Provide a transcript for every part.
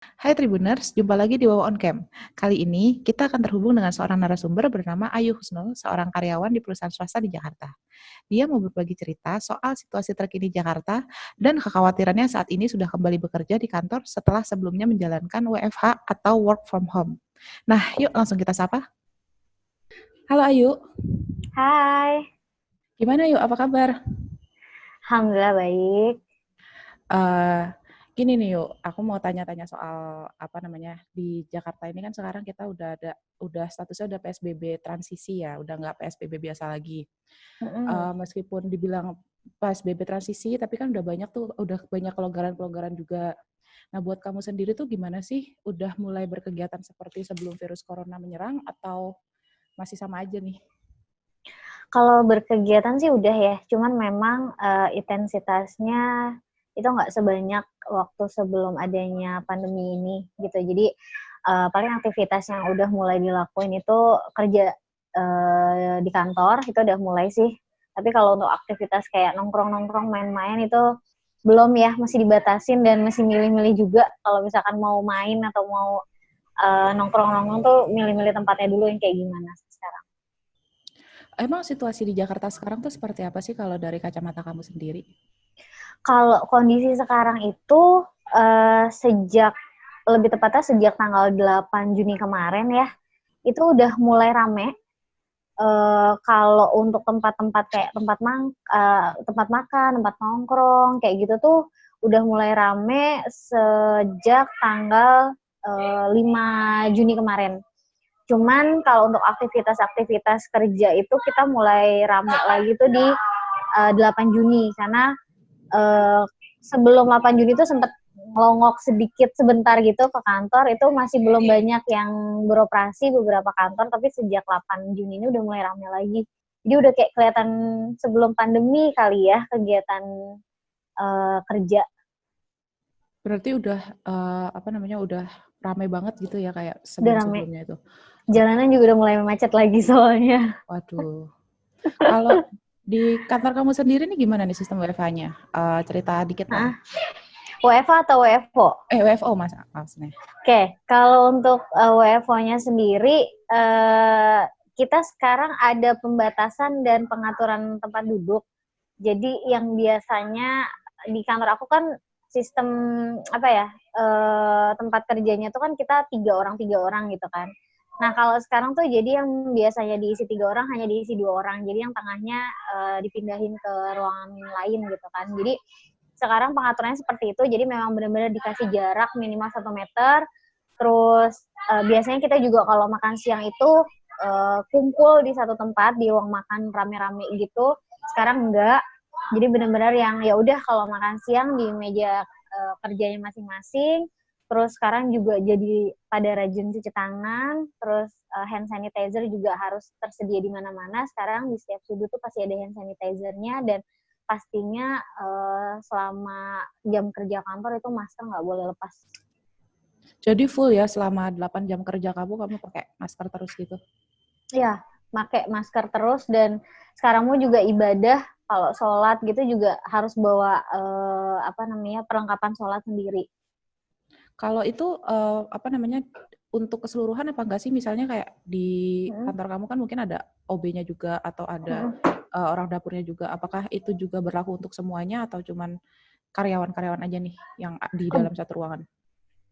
Hai Tribuners, jumpa lagi di Wawa on Cam. Kali ini kita akan terhubung dengan seorang narasumber bernama Ayu Husnul, seorang karyawan di perusahaan swasta di Jakarta. Dia mau berbagi cerita soal situasi terkini Jakarta dan kekhawatirannya saat ini sudah kembali bekerja di kantor setelah sebelumnya menjalankan WFH atau work from home. Nah, yuk langsung kita sapa. Halo Ayu, Hai, gimana Ayu? Apa kabar? alhamdulillah baik. Eh, Gini nih yuk, aku mau tanya-tanya soal di Jakarta ini kan sekarang kita udah statusnya udah PSBB transisi ya, udah nggak PSBB biasa lagi. Mm-mm. Meskipun dibilang PSBB transisi, tapi kan udah banyak kelonggaran-kelonggaran juga. Nah, buat kamu sendiri tuh gimana sih? Udah mulai berkegiatan seperti sebelum virus corona menyerang atau masih sama aja nih? Kalau berkegiatan sih udah ya, cuman memang intensitasnya itu nggak sebanyak waktu sebelum adanya pandemi ini gitu. Jadi paling aktivitas yang udah mulai dilakuin itu kerja di kantor itu udah mulai sih. Tapi kalau untuk aktivitas kayak nongkrong-nongkrong, main-main itu belum ya, masih dibatasin dan masih milih-milih juga. Kalau misalkan mau main atau mau nongkrong-nongkrong tuh milih-milih tempatnya dulu yang kayak gimana sekarang. Emang situasi di Jakarta sekarang tuh seperti apa sih kalau dari kacamata kamu sendiri? Kalau kondisi sekarang itu sejak lebih tepatnya sejak tanggal 8 Juni kemarin ya, itu udah mulai rame. Kalau untuk tempat-tempat kayak tempat makan, tempat nongkrong kayak gitu tuh udah mulai rame sejak tanggal 5 Juni kemarin. Cuman kalau untuk aktivitas-aktivitas kerja itu kita mulai rame lagi tuh di 8 Juni karena uh, sebelum 8 Juni itu sempat ngelongok sedikit sebentar gitu ke kantor, itu masih belum banyak yang beroperasi beberapa kantor, tapi sejak 8 Juni ini udah mulai rame lagi. Jadi udah kayak kelihatan sebelum pandemi kali ya kegiatan kerja. Berarti udah ramai banget gitu ya kayak Udah rame. sebelum-sebelumnya itu. Oke. Jalanan juga udah mulai macet lagi soalnya. Waduh. Kalau di kantor kamu sendiri nih gimana nih sistem WFH-nya? Cerita dikit dong. Nah, WFA atau WFO? WFO mas, maksudnya. Oke, kalau untuk WFO-nya sendiri, kita sekarang ada pembatasan dan pengaturan tempat duduk. Jadi yang biasanya di kantor aku kan sistem apa ya, tempat kerjanya tuh kan kita tiga orang gitu kan. Nah kalau sekarang tuh jadi yang biasanya diisi 3 orang hanya diisi 2 orang. Jadi yang tengahnya dipindahin ke ruangan lain gitu kan. Jadi sekarang pengaturannya seperti itu. Jadi memang benar-benar dikasih jarak minimal 1 meter. Terus biasanya kita juga kalau makan siang itu kumpul di satu tempat di ruang makan rame-rame gitu. Sekarang enggak. Jadi benar-benar yang ya udah kalau makan siang di meja kerjanya masing-masing. Terus sekarang juga jadi pada rajin cuci tangan, terus hand sanitizer juga harus tersedia di mana-mana. Sekarang di setiap sudut tuh pasti ada hand sanitizer-nya, dan pastinya selama jam kerja kantor itu masker nggak boleh lepas. Jadi full ya selama 8 jam kerja kamu pakai masker terus gitu? Ya, pakai masker terus, dan sekarang mau juga ibadah kalau sholat gitu juga harus bawa perlengkapan sholat sendiri. Kalau itu untuk keseluruhan apa enggak sih? Misalnya kayak di Hmm. kantor kamu kan mungkin ada OB-nya juga atau ada Hmm. orang dapurnya juga. Apakah itu juga berlaku untuk semuanya atau cuman karyawan-karyawan aja nih yang di Oh, dalam satu ruangan?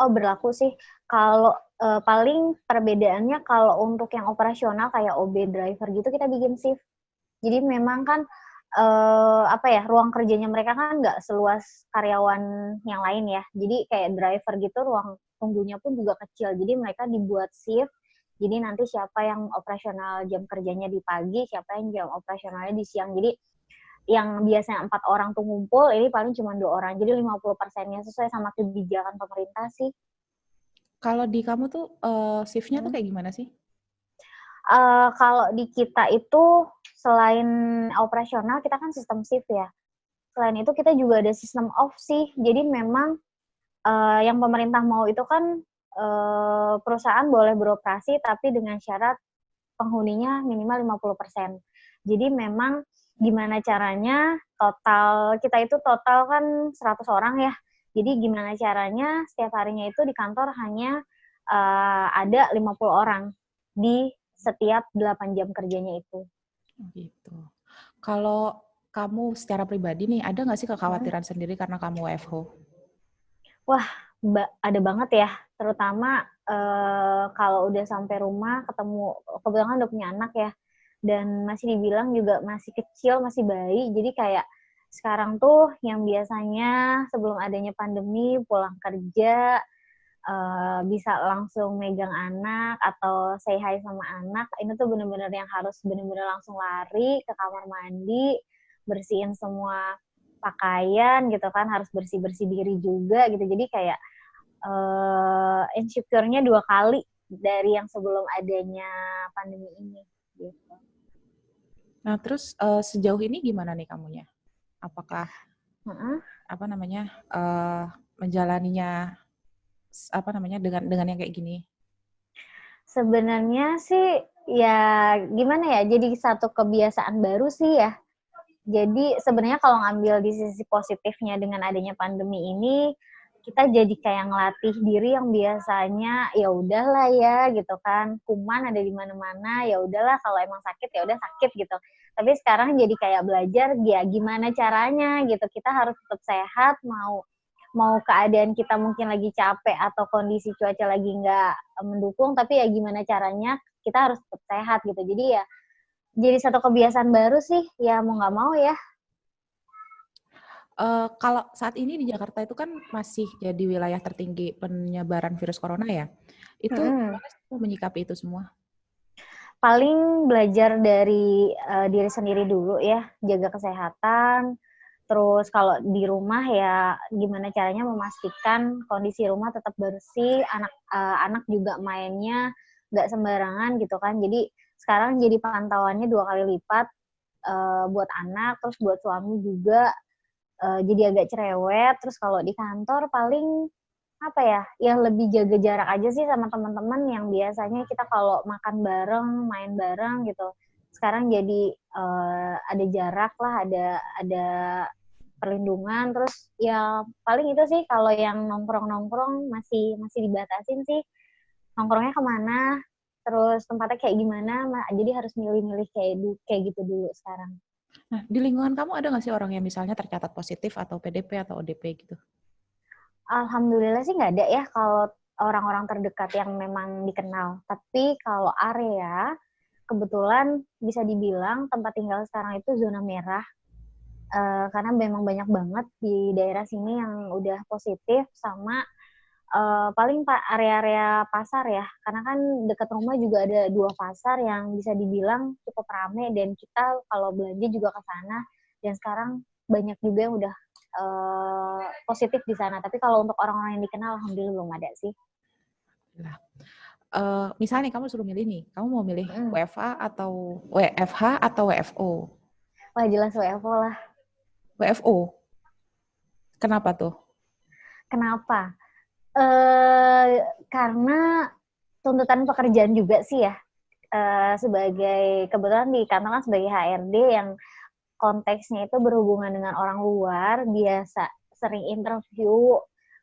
oh, berlaku sih. Kalau paling perbedaannya kalau untuk yang operasional kayak OB driver gitu kita bikin shift. Jadi memang kan ruang kerjanya mereka kan nggak seluas karyawan yang lain ya. Jadi kayak driver gitu ruang tunggunya pun juga kecil. Jadi mereka dibuat shift. Jadi nanti siapa yang operasional jam kerjanya di pagi, siapa yang jam operasionalnya di siang. Jadi yang biasanya 4 orang tuh ngumpul, ini paling cuma 2 orang. Jadi 50%-nya sesuai sama kebijakan pemerintah sih. Kalau di kamu tuh shift-nya tuh Hmm. kayak gimana sih? Kalau di kita itu selain operasional, kita kan sistem shift ya. Selain itu kita juga ada sistem off sih. Jadi memang yang pemerintah mau itu kan perusahaan boleh beroperasi tapi dengan syarat penghuninya minimal 50%. Jadi memang gimana caranya, total kita itu total kan 100 orang ya. Jadi gimana caranya setiap harinya itu di kantor hanya ada 50 orang di setiap 8 jam kerjanya itu. Gitu. Kalau kamu secara pribadi nih, ada nggak sih kekhawatiran sendiri karena kamu WFH? Wah, ada banget ya. Terutama kalau udah sampai rumah ketemu, kebetulan udah punya anak ya, dan masih dibilang juga masih kecil, masih bayi. Jadi kayak sekarang tuh yang biasanya sebelum adanya pandemi pulang kerja bisa langsung megang anak atau say hi sama anak, ini tuh bener-bener yang harus bener-bener langsung lari ke kamar mandi, bersihin semua pakaian gitu kan, harus bersih-bersih diri juga gitu. Jadi kayak insecure-nya 2 kali dari yang sebelum adanya pandemi ini gitu. Nah, terus sejauh ini gimana nih kamunya? Apakah menjalaninya dengan yang kayak gini? Sebenarnya sih ya gimana ya, jadi satu kebiasaan baru sih ya. Jadi sebenarnya kalau ngambil di sisi positifnya dengan adanya pandemi ini, kita jadi kayak ngelatih diri yang biasanya ya udahlah ya gitu kan, kuman ada di mana-mana, ya udahlah kalau emang sakit ya udah sakit gitu. Tapi sekarang jadi kayak belajar ya gimana caranya gitu. Kita harus tetap sehat, mau mau keadaan kita mungkin lagi capek atau kondisi cuaca lagi nggak mendukung, tapi ya gimana caranya kita harus tetap sehat gitu. Jadi ya jadi satu kebiasaan baru sih, ya mau nggak mau ya. Kalau saat ini di Jakarta itu kan masih jadi wilayah tertinggi penyebaran virus corona ya. Itu Mm-mm. gimana sih menyikapi itu semua? Paling belajar dari diri sendiri dulu ya, jaga kesehatan. Terus kalau di rumah ya gimana caranya memastikan kondisi rumah tetap bersih, anak juga mainnya nggak sembarangan gitu kan. Jadi sekarang jadi pantauannya 2 kali lipat buat anak, terus buat suami juga jadi agak cerewet. Terus kalau di kantor paling apa ya, yang lebih jaga jarak aja sih sama teman-teman yang biasanya kita kalau makan bareng, main bareng gitu. Sekarang jadi ada jarak lah, ada perlindungan. Terus ya paling itu sih kalau yang nongkrong-nongkrong masih masih dibatasin sih. Nongkrongnya kemana, terus tempatnya kayak gimana, jadi harus milih-milih kayak gitu dulu sekarang. Nah, di lingkungan kamu ada nggak sih orang yang misalnya tercatat positif atau PDP atau ODP gitu? Alhamdulillah sih nggak ada ya kalau orang-orang terdekat yang memang dikenal. Tapi kalau area, kebetulan bisa dibilang tempat tinggal sekarang itu zona merah. Karena memang banyak banget di daerah sini yang udah positif sama paling area-area pasar ya. Karena kan dekat rumah juga ada 2 pasar yang bisa dibilang cukup rame dan kita kalau belanja juga ke sana. Dan sekarang banyak juga yang udah positif di sana. Tapi kalau untuk orang-orang yang dikenal, alhamdulillah belum ada sih. Nah, misalnya kamu suruh milih nih, kamu mau milih Mm. WFA atau WFH atau WFO? Wah jelas WFO lah. WFO. Kenapa tuh? Kenapa? Karena tuntutan pekerjaan juga sih ya. Sebagai kebetulan di kantor kan sebagai HRD yang konteksnya itu berhubungan dengan orang luar, biasa sering interview,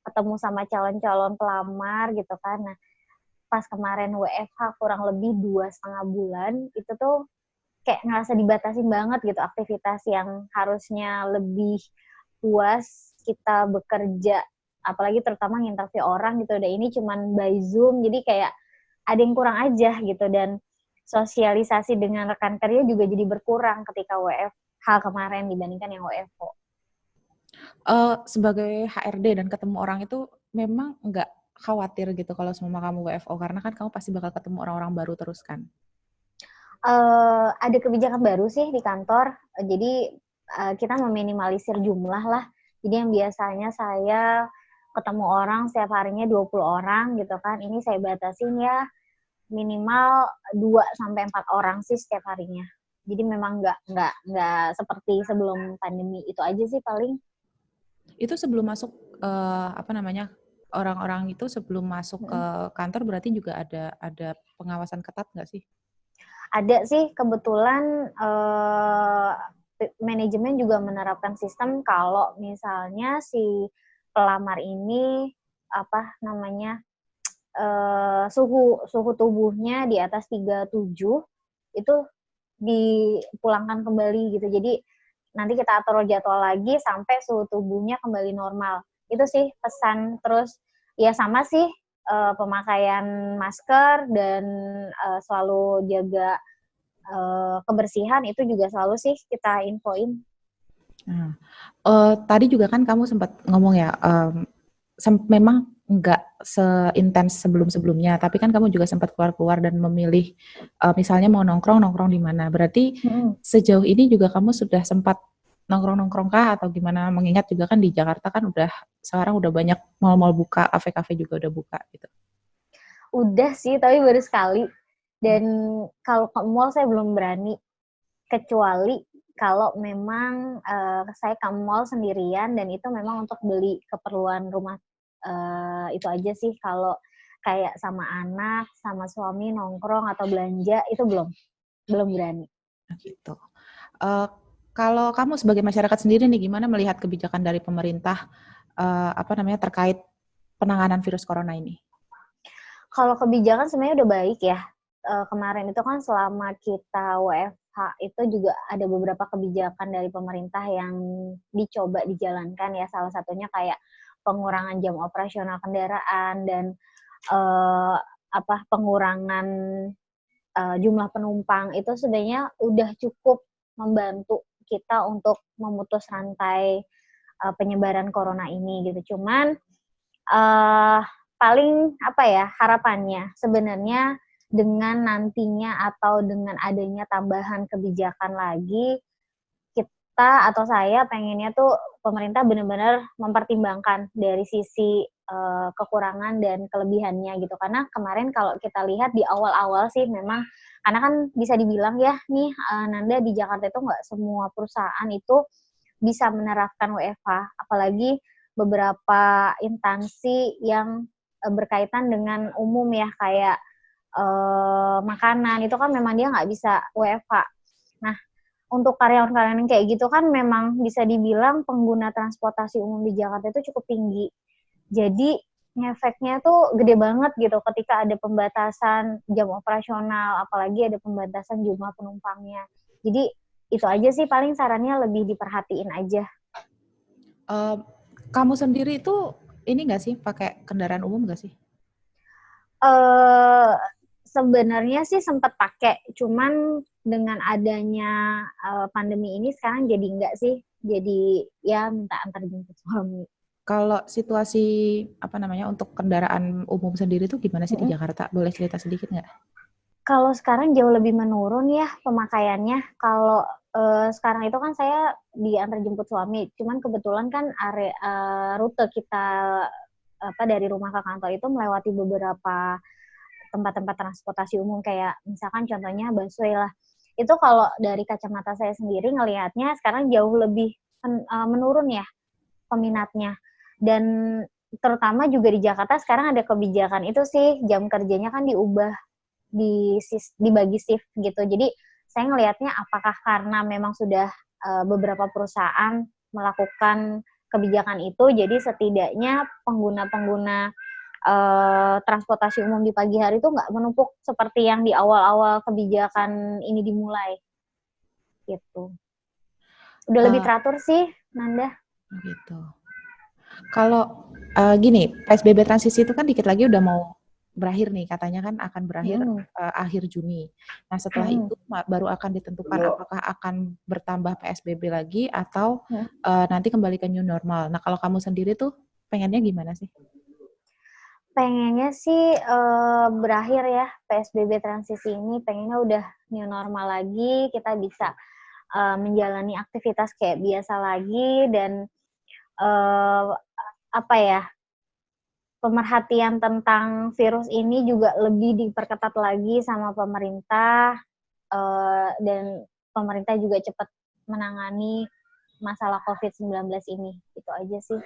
ketemu sama calon-calon pelamar gitu kan. Nah, pas kemarin WFH kurang lebih 2,5 bulan, itu tuh kayak ngerasa dibatasin banget gitu aktivitas yang harusnya lebih puas kita bekerja, apalagi terutama nginterview orang gitu, udah ini cuman by Zoom, jadi kayak ada yang kurang aja gitu, dan sosialisasi dengan rekan kerja juga jadi berkurang ketika WFH kemarin dibandingkan yang WFO. Sebagai HRD dan ketemu orang itu memang nggak khawatir gitu kalau semua kamu WFO karena kan kamu pasti bakal ketemu orang-orang baru terus kan? Ada kebijakan baru sih di kantor, jadi kita meminimalisir jumlah lah. Jadi yang biasanya saya ketemu orang setiap harinya 20 orang gitu kan, ini saya batasin ya minimal 2 sampai 4 orang sih setiap harinya. Jadi memang nggak seperti sebelum pandemi, itu aja sih paling. Itu sebelum masuk orang-orang itu sebelum masuk ke kantor berarti juga ada pengawasan ketat nggak sih? Ada sih kebetulan manajemen juga menerapkan sistem kalau misalnya si pelamar ini apa namanya suhu tubuhnya di atas 37 itu dipulangkan kembali gitu. Jadi nanti kita atur jadwal lagi sampai suhu tubuhnya kembali normal. Itu sih pesan. Terus ya sama sih pemakaian masker dan selalu jaga kebersihan itu juga selalu sih kita infoin. Nah, tadi juga kan kamu sempat ngomong ya, memang nggak seintens sebelum-sebelumnya, tapi kan kamu juga sempat keluar-keluar dan memilih, misalnya mau nongkrong di mana. Berarti sejauh ini juga kamu sudah sempat nongkrong kah atau gimana? Mengingat juga kan di Jakarta kan sekarang udah banyak mal-mal buka, kafe-kafe juga udah buka gitu. Udah sih, tapi baru sekali. Dan kalau ke mall saya belum berani. Kecuali kalau memang saya ke mall sendirian dan itu memang untuk beli keperluan rumah, itu aja sih. Kalau kayak sama anak, sama suami nongkrong atau belanja itu belum berani. Nah gitu. Kalau kamu sebagai masyarakat sendiri nih, gimana melihat kebijakan dari pemerintah, terkait penanganan virus corona ini? Kalau kebijakan sebenarnya udah baik ya. Kemarin itu kan selama kita WFH itu juga ada beberapa kebijakan dari pemerintah yang dicoba dijalankan ya. Salah satunya kayak pengurangan jam operasional kendaraan dan pengurangan jumlah penumpang itu sebenarnya udah cukup membantu kita untuk memutus rantai penyebaran corona ini gitu. Cuman paling harapannya sebenarnya dengan nantinya atau dengan adanya tambahan kebijakan lagi, kita atau saya pengennya tuh pemerintah benar-benar mempertimbangkan dari sisi kekurangan dan kelebihannya gitu. Karena kemarin kalau kita lihat di awal-awal sih memang, karena kan bisa dibilang ya nih Nanda, di Jakarta itu nggak semua perusahaan itu bisa menerapkan WFH, apalagi beberapa instansi yang berkaitan dengan umum ya kayak makanan itu kan memang dia nggak bisa WFH. Nah, untuk karyawan-karyawan yang kayak gitu kan memang bisa dibilang pengguna transportasi umum di Jakarta itu cukup tinggi. Jadi ngefeknya tuh gede banget gitu ketika ada pembatasan jam operasional, apalagi ada pembatasan jumlah penumpangnya. Jadi itu aja sih paling sarannya lebih diperhatiin aja. Kamu sendiri itu ini nggak sih pakai kendaraan umum nggak sih? Sebenarnya sih sempat pakai, cuman dengan adanya pandemi ini sekarang jadi enggak sih, jadi ya minta antar jemput suami. Kalau situasi untuk kendaraan umum sendiri tuh gimana sih di Jakarta? Boleh cerita sedikit nggak? Kalau sekarang jauh lebih menurun ya pemakaiannya. Kalau sekarang itu kan saya diantar jemput suami, cuman kebetulan kan rute kita dari rumah ke kantor itu melewati beberapa tempat-tempat transportasi umum kayak misalkan contohnya busway lah. Itu kalau dari kacamata saya sendiri ngelihatnya sekarang jauh lebih menurun ya peminatnya. Dan terutama juga di Jakarta sekarang ada kebijakan itu sih, jam kerjanya kan diubah, dibagi shift gitu. Jadi saya ngelihatnya apakah karena memang sudah beberapa perusahaan melakukan kebijakan itu, jadi setidaknya pengguna-pengguna transportasi umum di pagi hari itu nggak menumpuk seperti yang di awal-awal kebijakan ini dimulai. Gitu. Udah lebih teratur sih, Nanda. Gitu. Kalau gini, PSBB transisi itu kan dikit lagi udah mau berakhir nih, katanya kan akan berakhir akhir Juni. Nah setelah itu baru akan ditentukan apakah akan bertambah PSBB lagi atau nanti kembali ke new normal. Nah kalau kamu sendiri tuh pengennya gimana sih? Pengennya sih berakhir ya PSBB transisi ini, pengennya udah new normal lagi, kita bisa menjalani aktivitas kayak biasa lagi dan pemerhatian tentang virus ini juga lebih diperketat lagi sama pemerintah dan pemerintah juga cepat menangani masalah COVID-19 ini. Itu aja sih.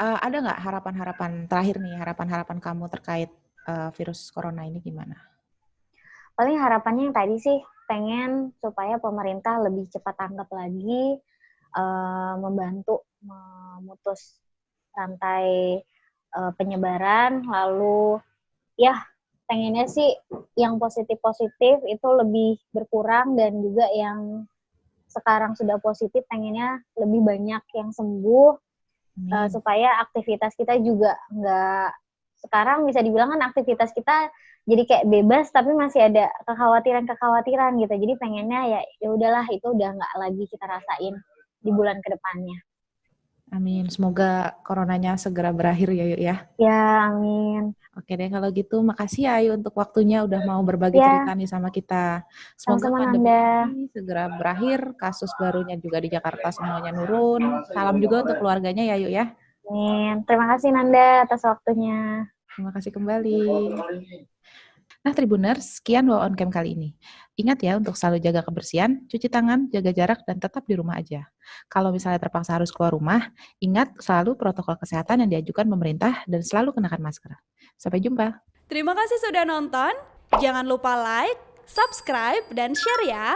Ada nggak harapan-harapan terakhir nih, harapan-harapan kamu terkait virus corona ini gimana? Paling harapannya yang tadi sih, pengen supaya pemerintah lebih cepat tanggap lagi, membantu memutus rantai penyebaran. Lalu ya pengennya sih yang positif-positif itu lebih berkurang, dan juga yang sekarang sudah positif pengennya lebih banyak yang sembuh, supaya aktivitas kita juga nggak, sekarang bisa dibilang kan aktivitas kita jadi kayak bebas tapi masih ada kekhawatiran gitu. Jadi pengennya ya udahlah, itu udah nggak lagi kita rasain di bulan kedepannya. Amin. Semoga coronanya segera berakhir ya Yuk ya. Ya, amin. Oke deh kalau gitu, makasih ya Ayu untuk waktunya udah mau berbagi Ya, cerita nih sama kita. Semoga sama-sama pandemi Nanda. ini segera berakhir, kasus barunya juga di Jakarta semuanya nurun. Salam juga untuk keluarganya ya Yuk ya. Amin. Terima kasih Nanda atas waktunya. Terima kasih kembali. Nah Tribuners, sekian Wow on Cam kali ini. Ingat ya untuk selalu jaga kebersihan, cuci tangan, jaga jarak, dan tetap di rumah aja. Kalau misalnya terpaksa harus keluar rumah, ingat selalu protokol kesehatan yang diajukan pemerintah dan selalu kenakan masker. Sampai jumpa. Terima kasih sudah nonton. Jangan lupa like, subscribe, dan share ya.